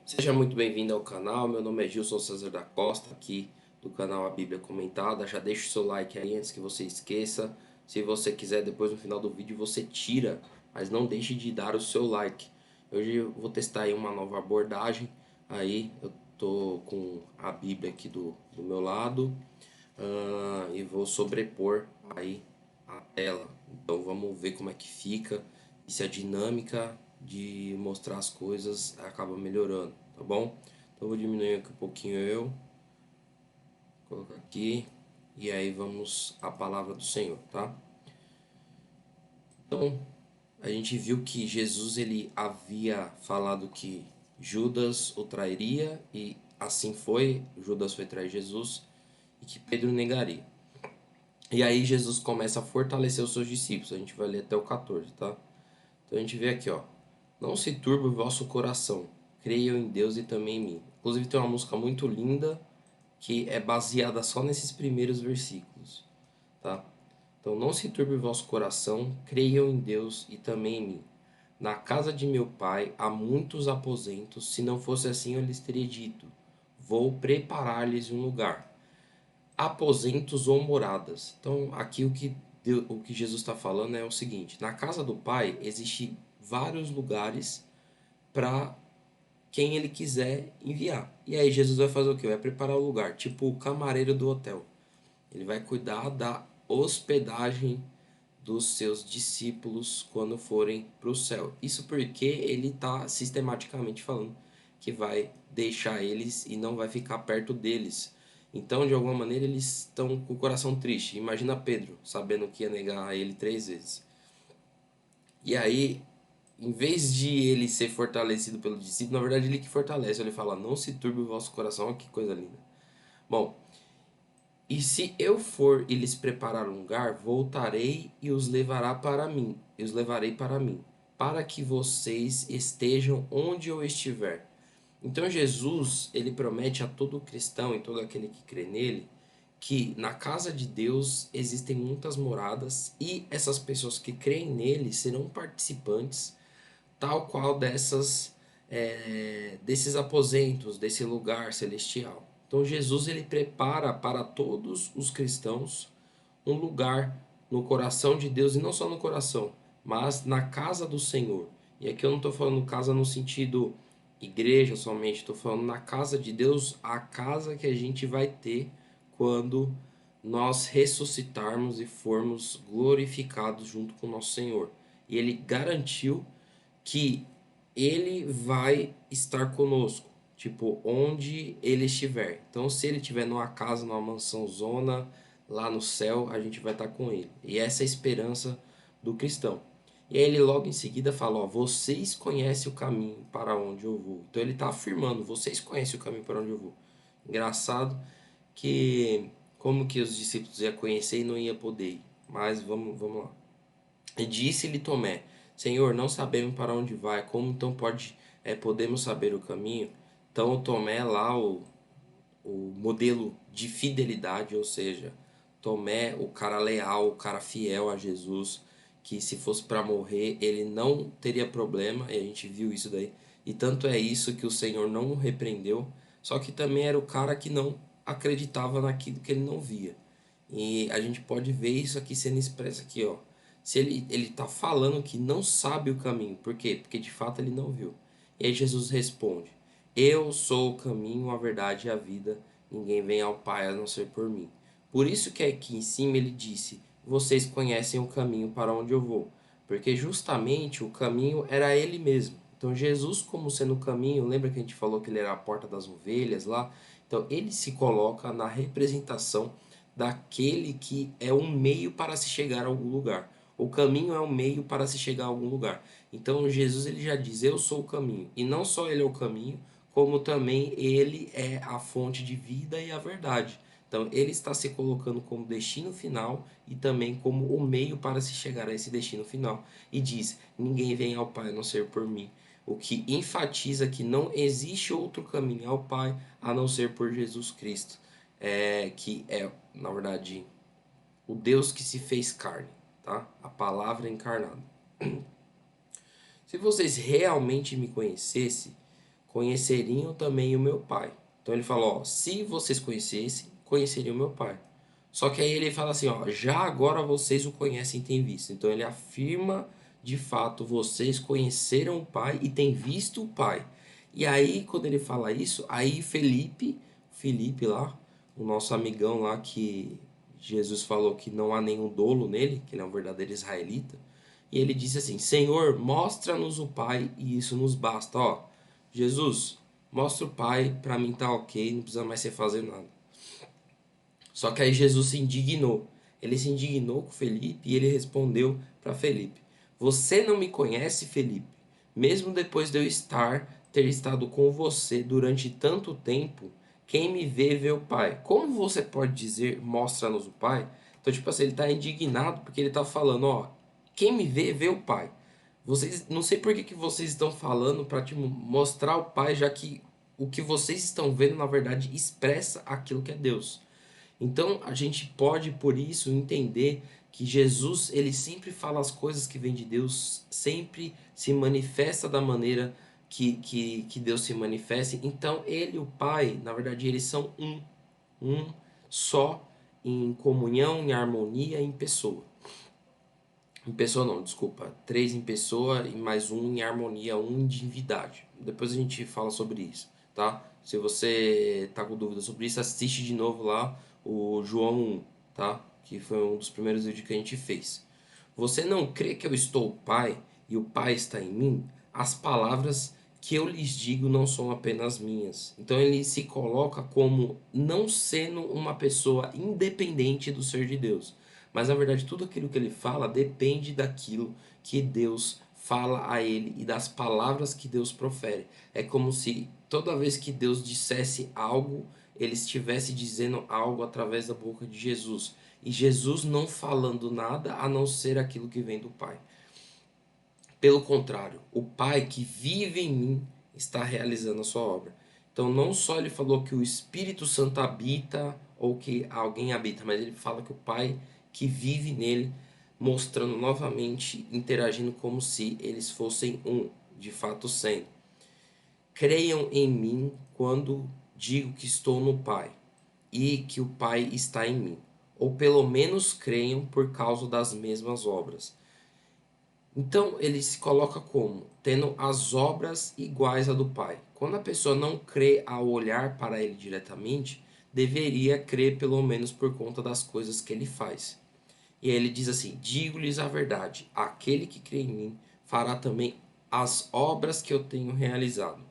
Seja muito bem-vindo ao canal, meu nome é Gilson César da Costa, aqui do canal A Bíblia Comentada. Já deixa o seu like aí antes que você esqueça. Se você quiser, depois no final do vídeo você tira, mas não deixe de dar o seu like. Hoje eu vou testar aí uma nova abordagem. Aí eu tô com a Bíblia aqui do meu lado, e vou sobrepor aí a tela. Então vamos ver como é que fica e se a dinâmica de mostrar as coisas acaba melhorando, tá bom? Então vou diminuir aqui um pouquinho colocar aqui e aí vamos à palavra do Senhor, tá? Então a gente viu que Jesus ele havia falado que Judas o trairia e assim foi, Judas foi trair Jesus e que Pedro negaria. E aí Jesus começa a fortalecer os seus discípulos. A gente vai ler até o 14, tá? Então a gente vê aqui, ó. Não se turbe o vosso coração. Creiam em Deus e também em mim. Inclusive tem uma música muito linda que é baseada só nesses primeiros versículos, tá? Então não se turbe o vosso coração. Creiam em Deus e também em mim. Na casa de meu pai há muitos aposentos. Se não fosse assim, eu lhes teria dito: vou preparar-lhes um lugar, aposentos ou moradas. Então, aqui o que Jesus está falando é o seguinte: na casa do Pai existe vários lugares para quem ele quiser enviar. E aí Jesus vai fazer o quê? Vai preparar o lugar, tipo o camareiro do hotel. Ele vai cuidar da hospedagem dos seus discípulos quando forem para o céu. Isso porque ele está sistematicamente falando que vai deixar eles e não vai ficar perto deles. Então, de alguma maneira, eles estão com o coração triste. Imagina Pedro, sabendo que ia negar a ele 3 vezes. E aí, em vez de ele ser fortalecido pelo discípulo, na verdade ele que fortalece. Ele fala: não se turbe o vosso coração. Olha que coisa linda. Bom, e se eu for e lhes preparar um lugar, voltarei e os levará para mim, e os levarei para mim, para que vocês estejam onde eu estiver. Então Jesus, ele promete a todo cristão e todo aquele que crê nele, que na casa de Deus existem muitas moradas e essas pessoas que creem nele serão participantes tal qual desses aposentos, desse lugar celestial. Então Jesus ele prepara para todos os cristãos um lugar no coração de Deus, e não só no coração, mas na casa do Senhor. E aqui eu não estou falando casa no sentido igreja somente, estou falando na casa de Deus, a casa que a gente vai ter quando nós ressuscitarmos e formos glorificados junto com o nosso Senhor. E ele garantiu que ele vai estar conosco, tipo, onde ele estiver. Então, se ele estiver numa casa, numa mansão zona, lá no céu, a gente vai estar com ele. E essa é a esperança do cristão. E aí ele logo em seguida fala, ó, vocês conhecem o caminho para onde eu vou. Então ele está afirmando, vocês conhecem o caminho para onde eu vou. Engraçado que como que os discípulos iam conhecer e não ia poder ir. Mas vamos lá. E disse-lhe Tomé: Senhor, não sabemos para onde vai, como então podemos saber o caminho? Então o Tomé lá, o modelo de fidelidade, ou seja, Tomé, o cara leal, o cara fiel a Jesus, que se fosse para morrer ele não teria problema, e a gente viu isso daí. E tanto é isso que o Senhor não o repreendeu, só que também era o cara que não acreditava naquilo que ele não via. E a gente pode ver isso aqui sendo expresso aqui, ó. Se ele tá falando que não sabe o caminho, por quê? Porque de fato ele não viu. E aí Jesus responde: Eu sou o caminho, a verdade e a vida. Ninguém vem ao Pai a não ser por mim. Por isso que aqui em cima ele disse: Vocês conhecem o caminho para onde eu vou. Porque justamente o caminho era ele mesmo. Então Jesus, como sendo o caminho, lembra que a gente falou que ele era a porta das ovelhas lá? Então ele se coloca na representação daquele que é um meio para se chegar a algum lugar. O caminho é um meio para se chegar a algum lugar. Então Jesus ele já diz: Eu sou o caminho. E não só ele é o caminho, como também ele é a fonte de vida e a verdade. Então ele está se colocando como destino final e também como o meio para se chegar a esse destino final. E diz: Ninguém vem ao Pai a não ser por mim. O que enfatiza que não existe outro caminho ao Pai a não ser por Jesus Cristo, que é, na verdade, o Deus que se fez carne, tá? A palavra encarnada. Se vocês realmente me conhecessem, conheceriam também o meu Pai. Então ele fala, ó, se vocês conhecessem, conheceriam o meu Pai. Só que aí ele fala assim, ó, já agora vocês o conhecem e têm visto. Então ele afirma, de fato, vocês conheceram o Pai e têm visto o Pai. E aí, quando ele fala isso, aí Felipe lá, o nosso amigão lá que Jesus falou que não há nenhum dolo nele, que ele é um verdadeiro israelita, e ele disse assim, Senhor, mostra-nos o Pai e isso nos basta. Ó, Jesus, mostra o Pai, pra mim tá ok, não precisa mais você fazer nada. Só que aí Jesus se indignou. Ele se indignou com Felipe e ele respondeu para Felipe: Você não me conhece, Felipe? Mesmo depois de eu ter estado com você durante tanto tempo, quem me vê o Pai. Como você pode dizer, mostra-nos o Pai? Então, tipo assim, ele está indignado porque ele está falando, ó, quem me vê o Pai. Vocês, não sei por que vocês estão falando para te mostrar o Pai, já que o que vocês estão vendo, na verdade, expressa aquilo que é Deus. Então a gente pode por isso entender que Jesus ele sempre fala as coisas que vêm de Deus, sempre se manifesta da maneira que Deus se manifesta. Então ele e o Pai, na verdade, eles são um só em comunhão, em harmonia, em pessoa. Em pessoa não, desculpa. Três em pessoa e mais um em harmonia, um em divindade. Depois a gente fala sobre isso, tá? Se você tá com dúvida sobre isso, assiste de novo lá o João 1, tá? Que foi um dos primeiros vídeos que a gente fez. Você não crê que eu estou o Pai e o Pai está em mim? As palavras que eu lhes digo não são apenas minhas. Então ele se coloca como não sendo uma pessoa independente do ser de Deus. Mas na verdade tudo aquilo que ele fala depende daquilo que Deus fala a ele e das palavras que Deus profere. É como se toda vez que Deus dissesse algo, ele estivesse dizendo algo através da boca de Jesus. E Jesus não falando nada a não ser aquilo que vem do Pai. Pelo contrário, o Pai que vive em mim está realizando a sua obra. Então, não só ele falou que o Espírito Santo habita ou que alguém habita, mas ele fala que o Pai que vive nele, mostrando novamente, interagindo como se eles fossem um, de fato sendo. Creiam em mim quando digo que estou no Pai e que o Pai está em mim, ou pelo menos creiam por causa das mesmas obras. Então ele se coloca como tendo as obras iguais a do Pai. Quando a pessoa não crê ao olhar para ele diretamente, deveria crer pelo menos por conta das coisas que ele faz. E aí ele diz assim: Digo-lhes a verdade, aquele que crê em mim fará também as obras que eu tenho realizado.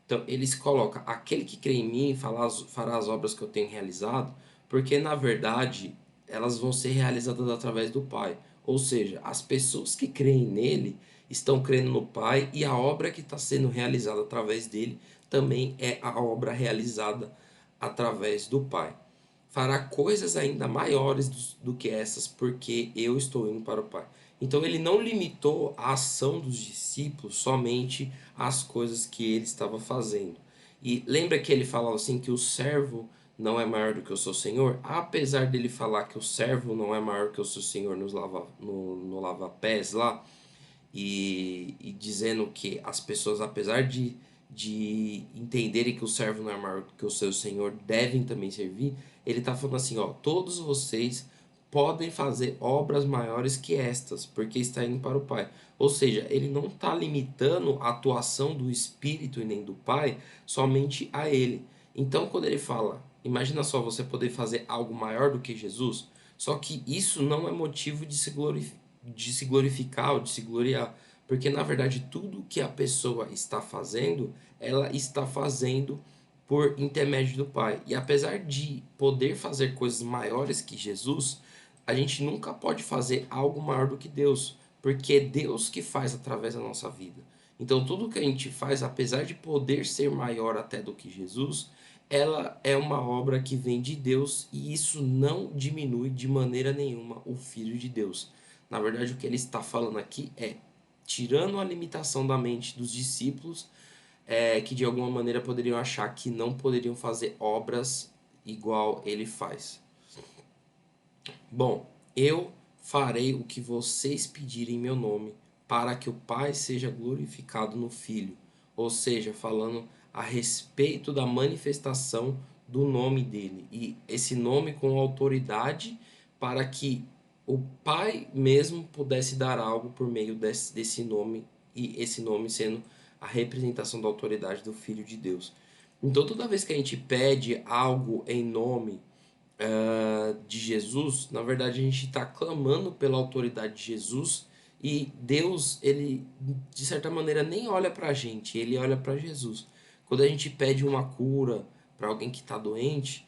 Então ele se coloca: aquele que crê em mim fará as obras que eu tenho realizado, porque na verdade elas vão ser realizadas através do Pai. Ou seja, as pessoas que creem nele estão crendo no Pai e a obra que está sendo realizada através dele também é a obra realizada através do Pai. Fará coisas ainda maiores do que essas, porque eu estou indo para o Pai. Então ele não limitou a ação dos discípulos somente às coisas que ele estava fazendo. E lembra que ele falava assim que o servo não é maior do que o seu senhor? Apesar dele falar que o servo não é maior que o seu senhor no lava-pés lá, e dizendo que as pessoas, apesar de entenderem que o servo não é maior que o seu senhor, devem também servir, ele está falando assim, ó, todos vocês podem fazer obras maiores que estas, porque está indo para o Pai. Ou seja, ele não está limitando a atuação do Espírito e nem do Pai somente a ele. Então, quando ele fala, imagina só você poder fazer algo maior do que Jesus, só que isso não é motivo de se glorificar ou de se gloriar, porque na verdade tudo que a pessoa está fazendo, ela está fazendo por intermédio do Pai. E apesar de poder fazer coisas maiores que Jesus, a gente nunca pode fazer algo maior do que Deus, porque é Deus que faz através da nossa vida. Então tudo que a gente faz, apesar de poder ser maior até do que Jesus, ela é uma obra que vem de Deus e isso não diminui de maneira nenhuma o Filho de Deus. Na verdade, o que ele está falando aqui é tirando a limitação da mente dos discípulos, que de alguma maneira poderiam achar que não poderiam fazer obras igual ele faz. Bom, eu farei o que vocês pedirem em meu nome, para que o Pai seja glorificado no Filho. ou seja, falando a respeito da manifestação do nome dele. E esse nome com autoridade para que o Pai mesmo pudesse dar algo por meio desse nome, e esse nome sendo a representação da autoridade do Filho de Deus. Então, toda vez que a gente pede algo em nome de Jesus, na verdade a gente está clamando pela autoridade de Jesus, e Deus, ele de certa maneira nem olha para a gente, ele olha para Jesus. Quando a gente pede uma cura para alguém que está doente,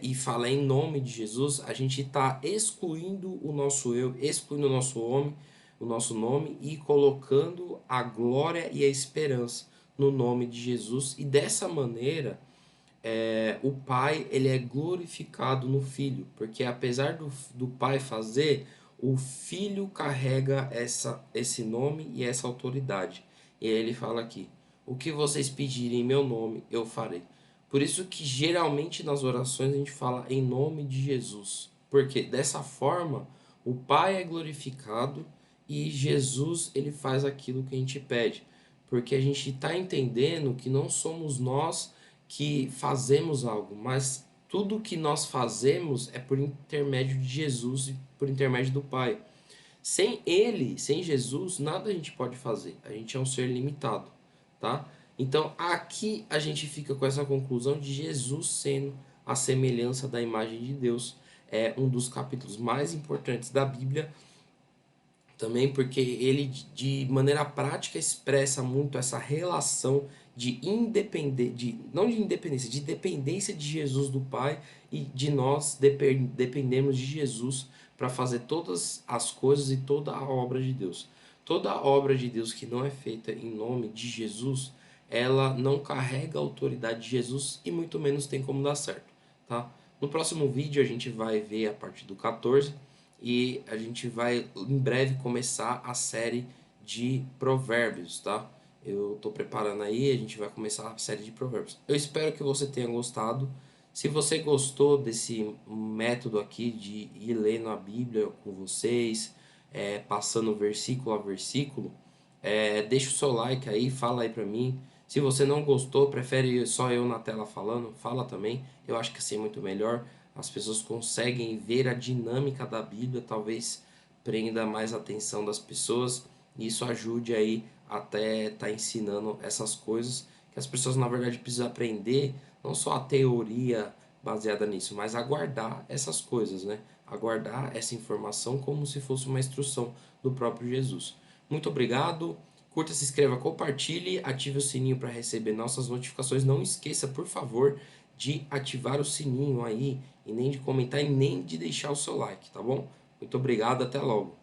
e fala em nome de Jesus, a gente está excluindo o nosso eu, excluindo o nosso homem, o nosso nome, e colocando a glória e a esperança no nome de Jesus, e dessa maneira o pai ele é glorificado no filho, porque apesar do pai fazer, o filho carrega esse nome e essa autoridade. E aí ele fala aqui: o que vocês pedirem em meu nome, eu farei. Por isso que geralmente nas orações a gente fala em nome de Jesus, porque dessa forma o pai é glorificado e Jesus ele faz aquilo que a gente pede, porque a gente está entendendo que não somos nós que fazemos algo, mas tudo que nós fazemos é por intermédio de Jesus e por intermédio do Pai. Sem Ele, sem Jesus, nada a gente pode fazer. A gente é um ser limitado, tá? Então aqui a gente fica com essa conclusão de Jesus sendo a semelhança da imagem de Deus. É um dos capítulos mais importantes da Bíblia, também porque ele de maneira prática expressa muito essa relação de independência, não de independência, de dependência de Jesus do Pai, e de nós dependemos de Jesus para fazer todas as coisas e toda a obra de Deus. Toda a obra de Deus que não é feita em nome de Jesus, ela não carrega a autoridade de Jesus e muito menos tem como dar certo, tá? No próximo vídeo a gente vai ver a parte do 14, e a gente vai em breve começar a série de provérbios, tá? Eu tô preparando aí, a gente vai começar a série de provérbios. Eu espero que você tenha gostado. Se você gostou desse método aqui de ir lendo a Bíblia com vocês, passando versículo a versículo, deixa o seu like aí, fala aí pra mim. Se você não gostou, prefere só eu na tela falando, fala também. Eu acho que assim é muito melhor. As pessoas conseguem ver a dinâmica da Bíblia, talvez prenda mais a atenção das pessoas, e isso ajude aí até estar ensinando essas coisas que as pessoas na verdade precisam aprender, não só a teoria baseada nisso, mas a guardar essas coisas, né? A guardar essa informação como se fosse uma instrução do próprio Jesus. Muito obrigado. Curta, se inscreva, compartilhe, ative o sininho para receber nossas notificações. Não esqueça, por favor, de ativar o sininho aí, e nem de comentar e nem de deixar o seu like, tá bom? Muito obrigado, até logo.